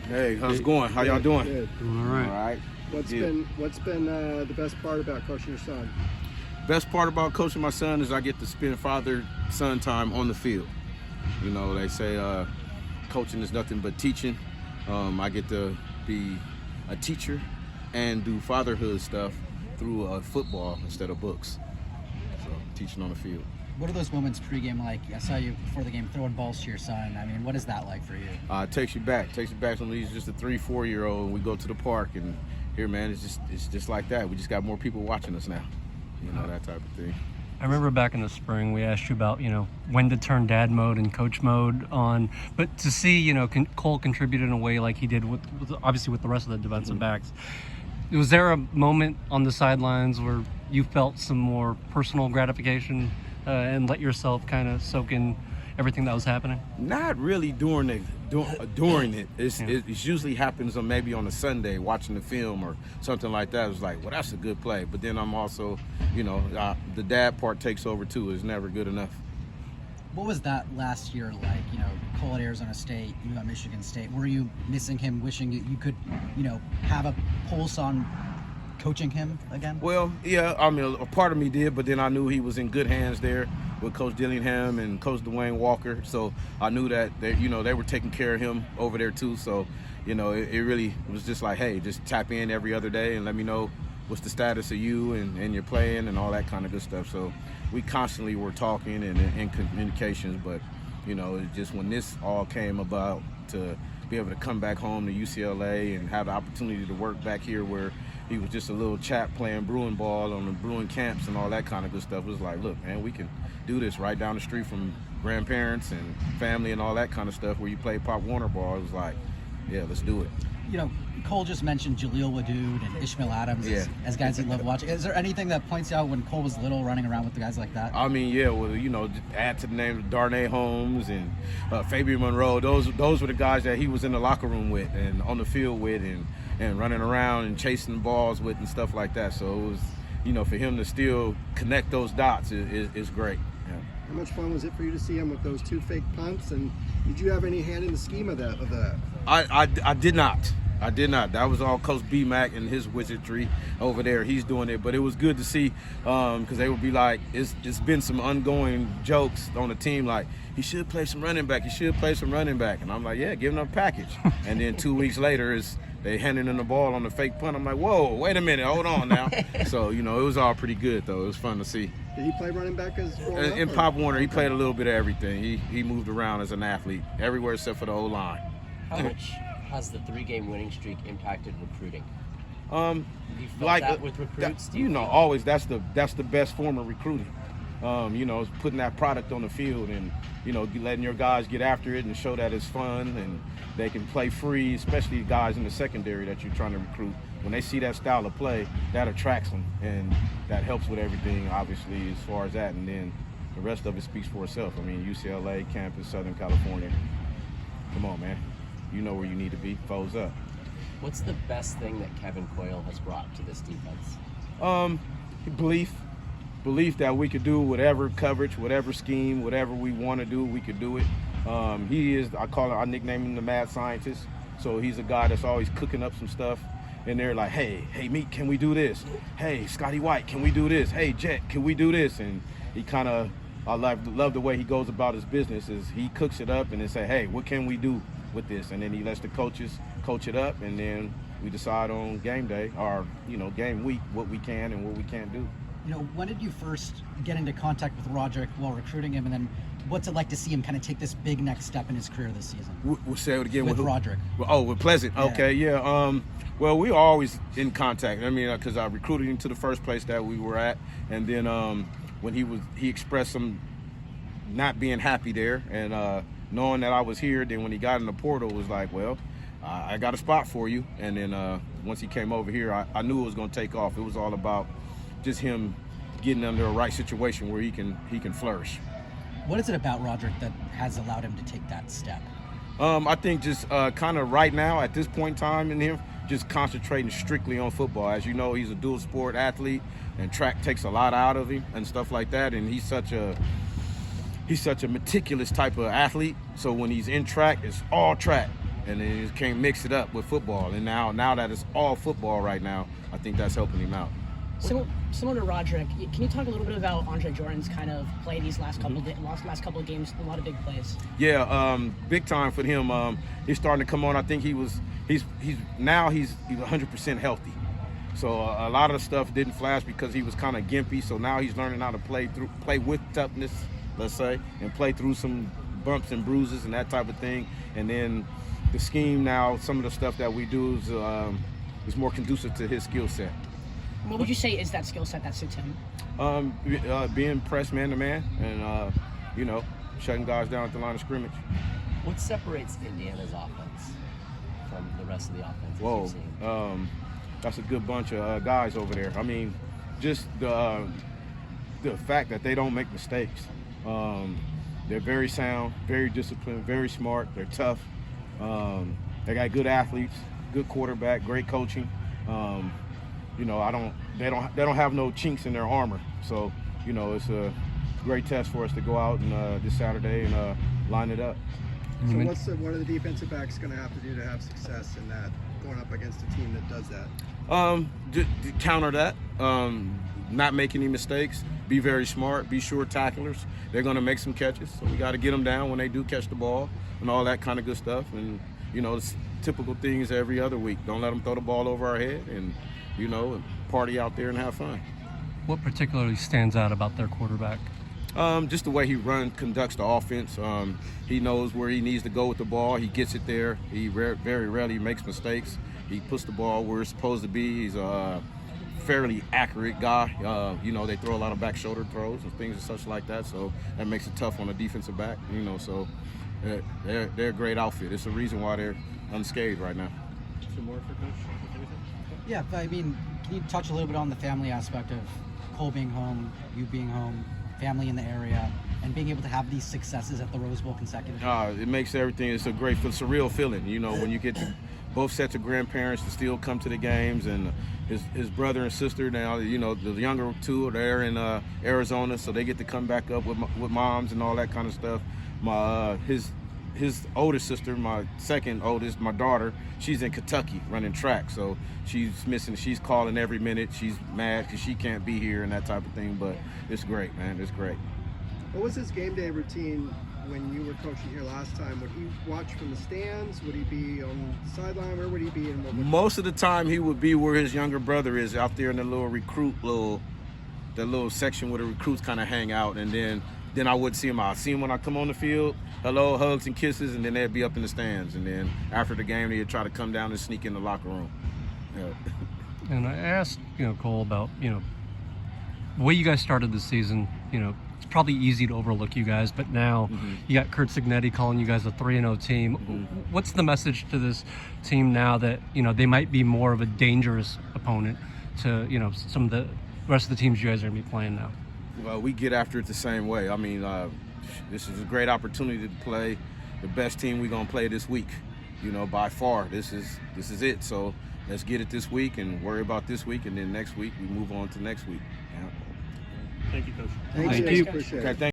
Hey, how's it going? How y'all doing? Good. Doing all right. All right. What's been the best part about coaching your son? Best part about coaching my son is I get to spend father-son time on the field. You know, they say coaching is nothing but teaching. I get to be a teacher and do fatherhood stuff through football instead of books. So, teaching on the field. What are those moments pregame like? I saw you before the game throwing balls to your son. I mean, what is that like for you? It takes you back. When he's just a 3-4-year-old and we go to the park and here, man, it's just like that. We just got more people watching us now. You know, that type of thing. I remember back in the spring we asked you about, when to turn dad mode and coach mode on. But to see, Cole contribute in a way like he did with obviously with the rest of the defensive backs. Was there a moment on the sidelines where you felt some more personal gratification and let yourself kind of soak in everything that was happening? Not really during it. It usually happens on maybe on a Sunday watching the film or something like that. It's like, well, that's a good play. But then I'm also, the dad part takes over too. It's never good enough. What was that last year like? Cole at Arizona State, you at Michigan State. Were you missing him, wishing you could, have a pulse on coaching him again? Well, yeah, I mean, a part of me did, but then I knew he was in good hands there with Coach Dillingham and Coach Dwayne Walker. So I knew that they were taking care of him over there too. So, it really was just like, hey, just tap in every other day and let me know what's the status of you and your playing and all that kind of good stuff. So we constantly were talking and in communications, but it's just when this all came about to be able to come back home to UCLA and have the opportunity to work back here where he was just a little chap playing Bruin ball on the Bruin camps and all that kind of good stuff. It was like, look, man, we can do this right down the street from grandparents and family and all that kind of stuff where you play Pop Warner ball. It was like, yeah, let's do it. Cole just mentioned Jaleel Wadood and Ishmael Adams as guys you love watching. Is there anything that points out when Cole was little running around with the guys like that? I mean, yeah, well, just add to the names of Darnay Holmes and Fabian Monroe. Those were the guys that he was in the locker room with and on the field with and running around and chasing balls with and stuff like that. So it was, for him to still connect those dots is great. Yeah. How much fun was it for you to see him with those 2 fake punts? And did you have any hand in the scheme of that? I did not. That was all Coach B-Mac and his wizardry over there. He's doing it. But it was good to see because they would be like, it's been some ongoing jokes on the team like, he should play some running back. And I'm like, yeah, give him a package. And then 2 weeks later, they handing him the ball on the fake punt. I'm like, whoa, wait a minute, hold on now. So, it was all pretty good, though. It was fun to see. Did he play running back as well? In Pop Warner, he played a little bit of everything. He moved around as an athlete, everywhere except for the O-line. How much has the 3-game winning streak impacted recruiting? You felt that with recruits? Always that's the best form of recruiting. Putting that product on the field and letting your guys get after it and show that it's fun and they can play free, especially guys in the secondary that you're trying to recruit. When they see that style of play, that attracts them and that helps with everything, obviously, as far as that. And then the rest of it speaks for itself. I mean, UCLA campus, Southern California. Come on, man. You know where you need to be. Foes up. What's the best thing that Kevin Coyle has brought to this defense? Belief that we could do whatever coverage, whatever scheme, whatever we want to do, we could do it. I nickname him the mad scientist. So he's a guy that's always cooking up some stuff. And they're like, hey, Meek, can we do this? Hey, Scotty White, can we do this? Hey, Jet, can we do this? And he kind of, I love the way he goes about his business is he cooks it up and then say, hey, what can we do with this? And then he lets the coaches coach it up and then we decide on game day or, game week what we can and what we can't do. When did you first get into contact with Roderick while recruiting him, and then what's it like to see him kind of take this big next step in his career this season? We'll say it again. With Roderick. With Pleasant. Yeah. Okay, yeah. Well, we were always in contact. I mean, because I recruited him to the first place that we were at, and then when he expressed some not being happy there, and knowing that I was here, then when he got in the portal, it was like, well, I got a spot for you. And then once he came over here, I knew it was going to take off. It was all about just him getting under a right situation where he can flourish. What is it about Roderick that has allowed him to take that step? I think just kind of right now at this point in time in him, just concentrating strictly on football. As you know, he's a dual sport athlete and track takes a lot out of him and stuff like that. And he's such a meticulous type of athlete. So when he's in track, it's all track. and then you can't mix it up with football. And now that it's all football right now, I think that's helping him out. Similar to Roderick, can you talk a little bit about Andre Jordan's kind of play these last couple of games? A lot of big plays. Yeah, big time for him. He's starting to come on. I think he's 100% healthy. So a lot of the stuff didn't flash because he was kind of gimpy. So now he's learning how to play with toughness, let's say, and play through some bumps and bruises and that type of thing. And then the scheme now, some of the stuff that we do is more conducive to his skill set. What would you say is that skill set that suits him? Being pressed man to man and shutting guys down at the line of scrimmage. What separates Indiana's offense from the rest of the offense? Whoa, that's a good bunch of guys over there. I mean, just the fact that they don't make mistakes. They're very sound, very disciplined, very smart. They're tough. They got good athletes, good quarterback, great coaching. They don't have no chinks in their armor. So, it's a great test for us to go out and this Saturday and line it up. So what are the defensive backs going to have to do to have success in that, going up against a team that does that? Counter that, not make any mistakes, be very smart, be sure tacklers. They're going to make some catches, so we got to get them down when they do catch the ball and all that kind of good stuff. And, it's typical things every other week. Don't let them throw the ball over our head and, party out there and have fun. What particularly stands out about their quarterback? Just the way he conducts the offense. He knows where he needs to go with the ball. He gets it there. He very rarely makes mistakes. He puts the ball where it's supposed to be. He's a fairly accurate guy. They throw a lot of back shoulder throws and things and such like that, so that makes it tough on a defensive back. So they're a great outfit. It's the reason why they're unscathed right now. Some more for Coach? Yeah, but I mean, can you touch a little bit on the family aspect of Cole being home, you being home, family in the area, and being able to have these successes at the Rose Bowl consecutively? It makes everything, it's a surreal feeling, when you get both sets of grandparents to still come to the games, and his brother and sister now, the younger two are there in Arizona, so they get to come back up with moms and all that kind of stuff. His oldest sister, my second oldest, my daughter, she's in Kentucky running track, so she's calling every minute. She's mad because she can't be here and that type of thing, but it's great, man. It's great. What was his game day routine when you were coaching here last time? Would he watch from the stands? Would he be on the sideline? Where would he be? Most of the time he would be where his younger brother is, out there in the little the little section where the recruits kind of hang out, and then I would see him. I'd see him when I come on the field, hello, hugs and kisses, and then they'd be up in the stands. And then after the game, they'd try to come down and sneak in the locker room. Yeah. And I asked, Cole, about, the way you guys started the season. It's probably easy to overlook you guys, but now you got Curt Cignetti calling you guys a 3-0 team. What's the message to this team now that, they might be more of a dangerous opponent to, some of the rest of the teams you guys are going to be playing now? Well, we get after it the same way. I mean, this is a great opportunity to play the best team we're gonna play this week. By far, this is it. So let's get it this week and worry about this week, and then next week we move on to next week. Yeah. Thank you, Coach. Thank you. Appreciate it. Okay, thank